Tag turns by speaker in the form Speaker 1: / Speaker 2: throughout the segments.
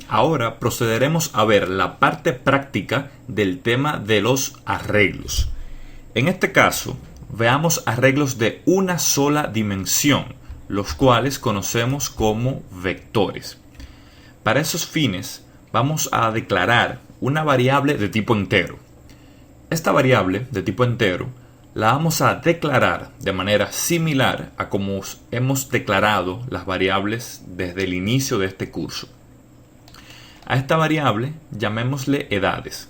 Speaker 1: Ahora procederemos a ver la parte práctica del tema de los arreglos. En este caso, veamos arreglos de una sola dimensión, los cuales conocemos como vectores. Para esos fines, vamos a declarar una variable de tipo entero. Esta variable de tipo entero la vamos a declarar de manera similar a como hemos declarado las variables desde el inicio de este curso. A esta variable llamémosle edades.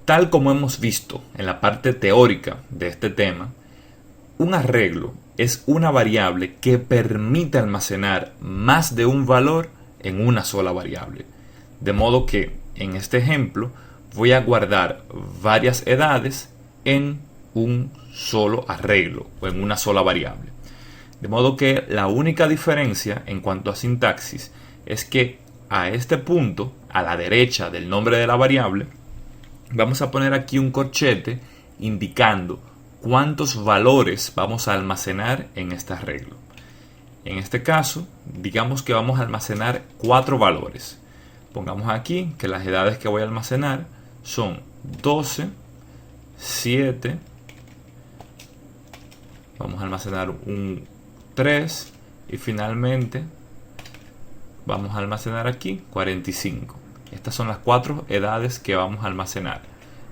Speaker 1: Tal como hemos visto en la parte teórica de este tema, un arreglo es una variable que permite almacenar más de un valor en una sola variable. De modo que, en este ejemplo, voy a guardar varias edades en un solo arreglo o en una sola variable. De modo que la única diferencia en cuanto a sintaxis es que a este punto, a la derecha del nombre de la variable, vamos a poner aquí un corchete indicando cuántos valores vamos a almacenar en este arreglo. En este caso, digamos que vamos a almacenar 4 valores. Pongamos aquí que las edades que voy a almacenar son 12, 7, vamos a almacenar un 3 y finalmente vamos a almacenar aquí 45. Estas son las 4 edades que vamos a almacenar: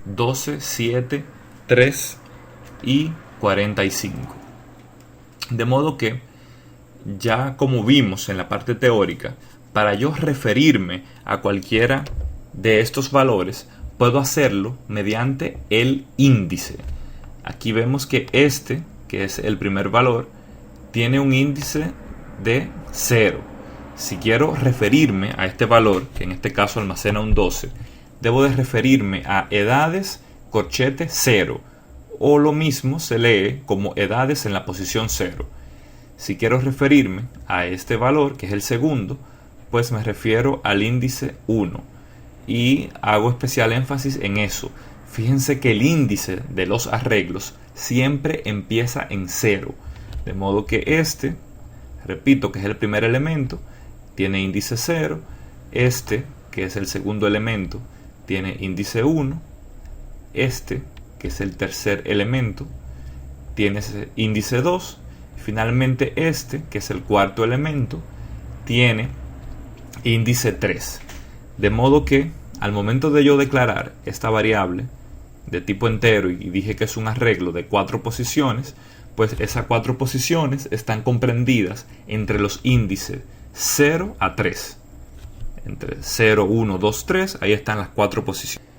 Speaker 1: 12, 7, 3 y 45. De modo que, ya como vimos en la parte teórica, para yo referirme a cualquiera de estos valores, puedo hacerlo mediante el índice. Aquí vemos que este, que es el primer valor, tiene un índice de 0. Si quiero referirme a este valor, que en este caso almacena un 12, debo de referirme a edades corchete 0, o lo mismo se lee como edades en la posición 0. Si quiero referirme a este valor, que es el segundo, pues me refiero al índice 1 y hago especial énfasis en eso. Fíjense que el índice de los arreglos siempre empieza en 0, de modo que este, repito que es el primer elemento, tiene índice 0, este, que es el segundo elemento, tiene índice 1, este, que es el tercer elemento, tiene índice 2, y finalmente este, que es el cuarto elemento, tiene índice 3. De modo que, al momento de yo declarar esta variable de tipo entero y dije que es un arreglo de 4 posiciones, pues esas 4 posiciones están comprendidas entre los índices 0 a 3. Entre 0, 1, 2, 3, ahí están las 4 posiciones.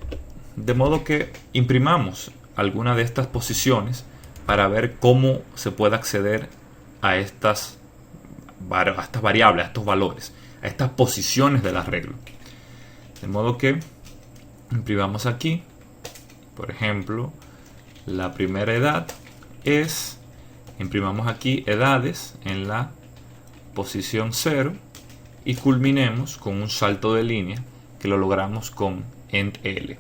Speaker 1: De modo que imprimamos alguna de estas posiciones para ver cómo se puede acceder a estas variables, a estos valores, a estas posiciones del arreglo. De modo que imprimamos aquí, por ejemplo, la primera edad es, imprimamos aquí edades en la posición 0 y culminemos con un salto de línea que lo logramos con end L.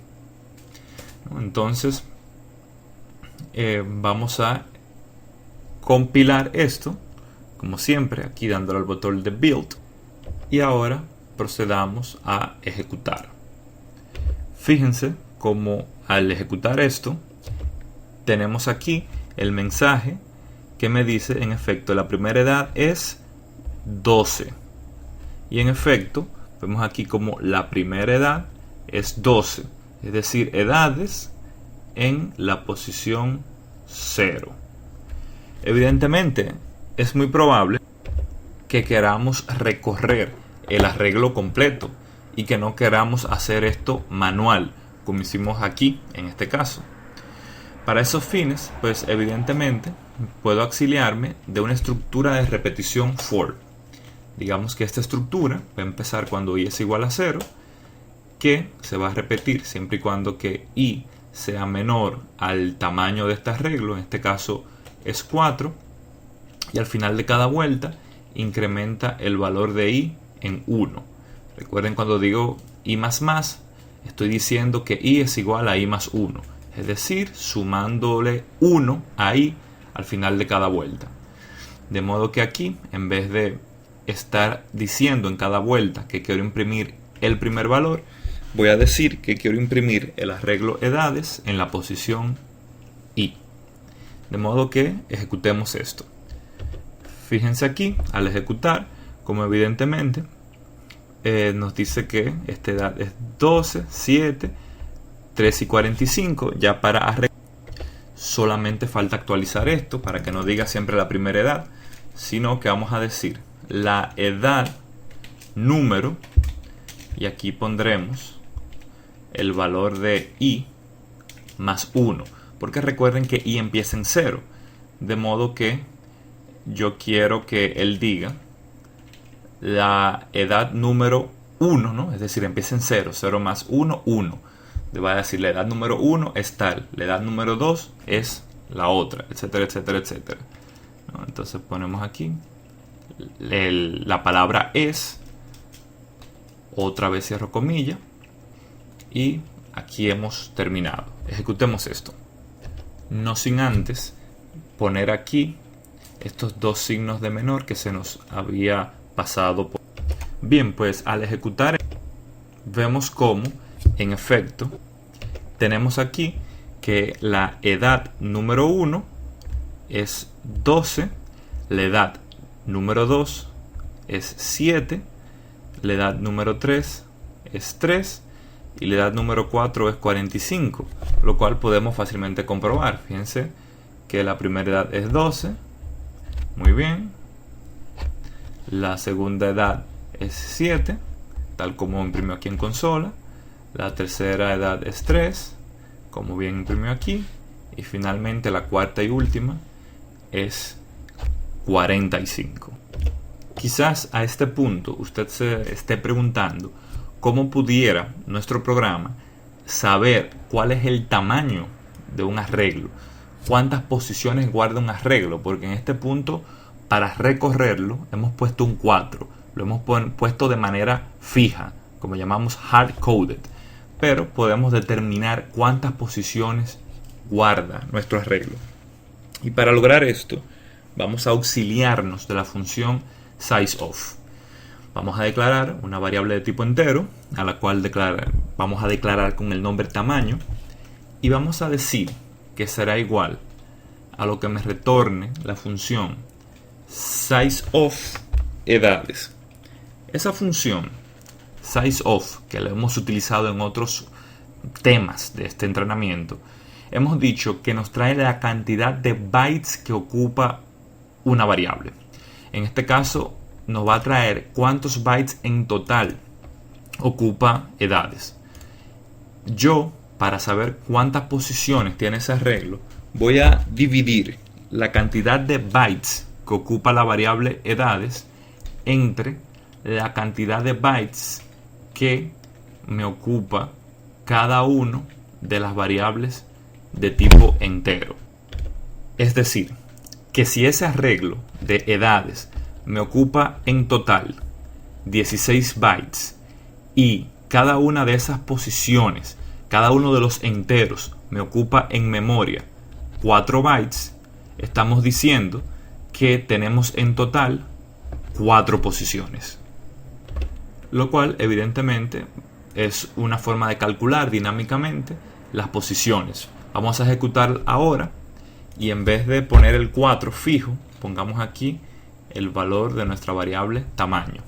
Speaker 1: Entonces vamos a compilar esto como siempre, aquí dándole al botón de build, y ahora procedamos a ejecutar. Fíjense como al ejecutar esto tenemos aquí el mensaje que me dice en efecto la primera edad es 12, y en efecto vemos aquí como la primera edad es 12, es decir, edades en la posición 0. Evidentemente es muy probable que queramos recorrer el arreglo completo y que no queramos hacer esto manual como hicimos aquí en este caso. Para esos fines, pues evidentemente puedo auxiliarme de una estructura de repetición for. Digamos que esta estructura va a empezar cuando i es igual a 0, que se va a repetir siempre y cuando que i sea menor al tamaño de este arreglo, en este caso es 4, y al final de cada vuelta incrementa el valor de i en 1. Recuerden, cuando digo i más más, estoy diciendo que i es igual a i más 1, es decir, sumándole 1 a i al final de cada vuelta. De modo que aquí, en vez de estar diciendo en cada vuelta que quiero imprimir el primer valor, voy a decir que quiero imprimir el arreglo edades en la posición I. De modo que ejecutemos esto. Fíjense aquí, al ejecutar, como evidentemente nos dice que esta edad es 12, 7, 3 y 45. Ya para arreglar, solamente falta actualizar esto para que no diga siempre la primera edad, sino que vamos a decir la edad número, y aquí pondremos el valor de I más 1, porque recuerden que I empieza en 0, de modo que yo quiero que él diga la edad número 1, ¿no? Es decir, empieza en 0, 0 más 1, 1. Le voy a decir la edad número 1 es tal, la edad número 2 es la otra, etcétera, etcétera, etcétera, ¿no? Entonces ponemos aquí la palabra es, otra vez cierro comilla, y aquí hemos terminado. Ejecutemos esto, no sin antes poner aquí estos dos signos de menor que se nos había pasado por. Bien, pues al ejecutar vemos cómo en efecto tenemos aquí que la edad número 1 es 12, la edad número 2 es 7, la edad número 3 es 3 y la edad número 4 es 45, lo cual podemos fácilmente comprobar. Fíjense que la primera edad es 12, muy bien, la segunda edad es 7, tal como imprimió aquí en consola, la tercera edad es 3, como bien imprimió aquí, y finalmente la cuarta y última es 45. Quizás a este punto usted se esté preguntando cómo pudiera nuestro programa saber cuál es el tamaño de un arreglo, cuántas posiciones guarda un arreglo, porque en este punto para recorrerlo hemos puesto un 4, lo hemos puesto de manera fija, como llamamos hard coded, pero podemos determinar cuántas posiciones guarda nuestro arreglo. Y para lograr esto vamos a auxiliarnos de la función sizeOf. Vamos a declarar una variable de tipo entero, a la cual vamos a declarar con el nombre tamaño, y vamos a decir que será igual a lo que me retorne la función sizeOf edades. Esa función sizeOf, que la hemos utilizado en otros temas de este entrenamiento, hemos dicho que nos trae la cantidad de bytes que ocupa una variable. En este caso nos va a traer cuántos bytes en total ocupa edades. Yo, para saber cuántas posiciones tiene ese arreglo, voy a dividir la cantidad de bytes que ocupa la variable edades entre la cantidad de bytes que me ocupa cada uno de las variables de tipo entero. Es decir, que si ese arreglo de edades me ocupa en total 16 bytes y cada una de esas posiciones, cada uno de los enteros me ocupa en memoria 4 bytes, estamos diciendo que tenemos en total 4 posiciones, lo cual evidentemente es una forma de calcular dinámicamente las posiciones. Vamos a ejecutar ahora y en vez de poner el 4 fijo, pongamos aquí el valor de nuestra variable tamaño.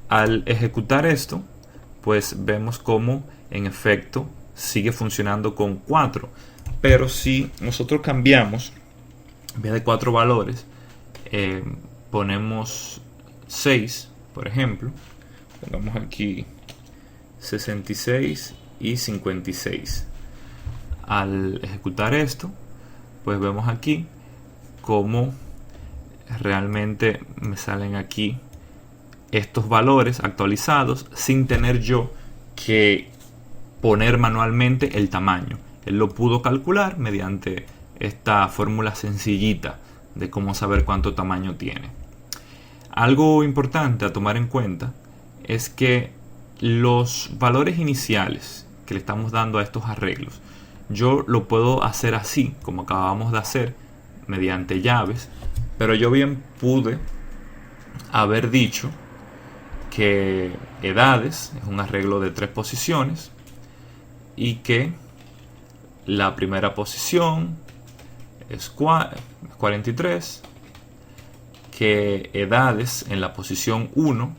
Speaker 1: Al ejecutar esto, pues vemos cómo en efecto sigue funcionando con 4, pero si nosotros cambiamos, en vez de 4 valores, ponemos 6, por ejemplo, pongamos aquí 66 y 56. Al ejecutar esto, pues vemos aquí cómo realmente me salen aquí estos valores actualizados sin tener yo que poner manualmente el tamaño. Él lo pudo calcular mediante esta fórmula sencillita de cómo saber cuánto tamaño tiene. Algo importante a tomar en cuenta es que los valores iniciales que le estamos dando a estos arreglos, yo lo puedo hacer así, como acabamos de hacer, mediante llaves, pero yo bien pude haber dicho que edades es un arreglo de 3 posiciones y que la primera posición es 43, que edades en la posición 1,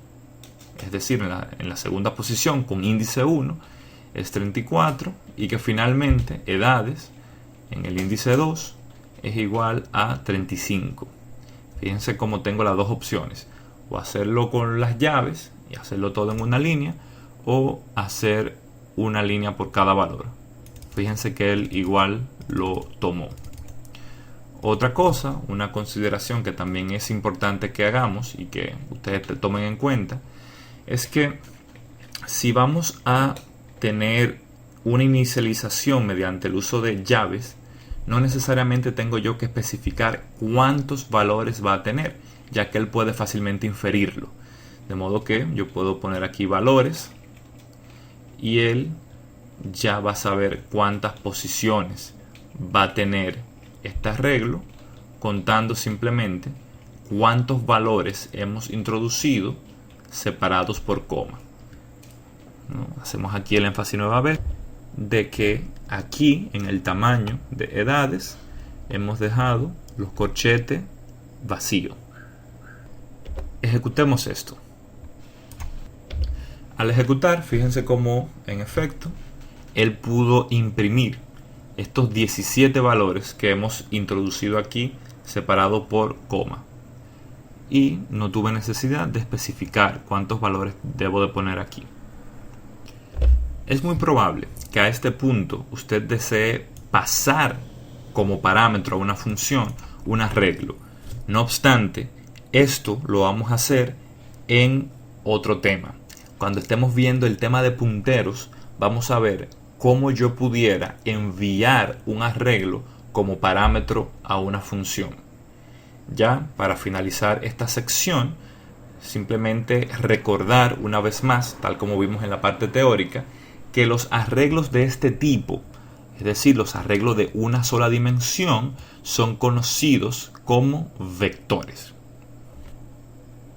Speaker 1: es decir, en la segunda posición con índice 1, es 34, y que finalmente edades en el índice 2 es igual a 35. Fíjense cómo tengo las dos opciones: o hacerlo con las llaves y hacerlo todo en una línea, o hacer una línea por cada valor. Fíjense que él igual lo tomó. Otra cosa, una consideración que también es importante que hagamos y que ustedes tomen en cuenta, es que si vamos a tener una inicialización mediante el uso de llaves, no necesariamente tengo yo que especificar cuántos valores va a tener, ya que él puede fácilmente inferirlo. De modo que yo puedo poner aquí valores y él ya va a saber cuántas posiciones va a tener este arreglo, contando simplemente cuántos valores hemos introducido separados por coma. Hacemos aquí el énfasis nueva vez de que aquí en el tamaño de edades hemos dejado los corchetes vacíos. Ejecutemos esto. Al ejecutar, fíjense cómo en efecto él pudo imprimir estos 17 valores que hemos introducido aquí separados por coma, y no tuve necesidad de especificar cuántos valores debo de poner aquí. Es muy probable que a este punto usted desee pasar como parámetro a una función un arreglo. No obstante, esto lo vamos a hacer en otro tema. Cuando estemos viendo el tema de punteros, vamos a ver cómo yo pudiera enviar un arreglo como parámetro a una función. Ya para finalizar esta sección, simplemente recordar una vez más, tal como vimos en la parte teórica, que los arreglos de este tipo, es decir, los arreglos de una sola dimensión, son conocidos como vectores.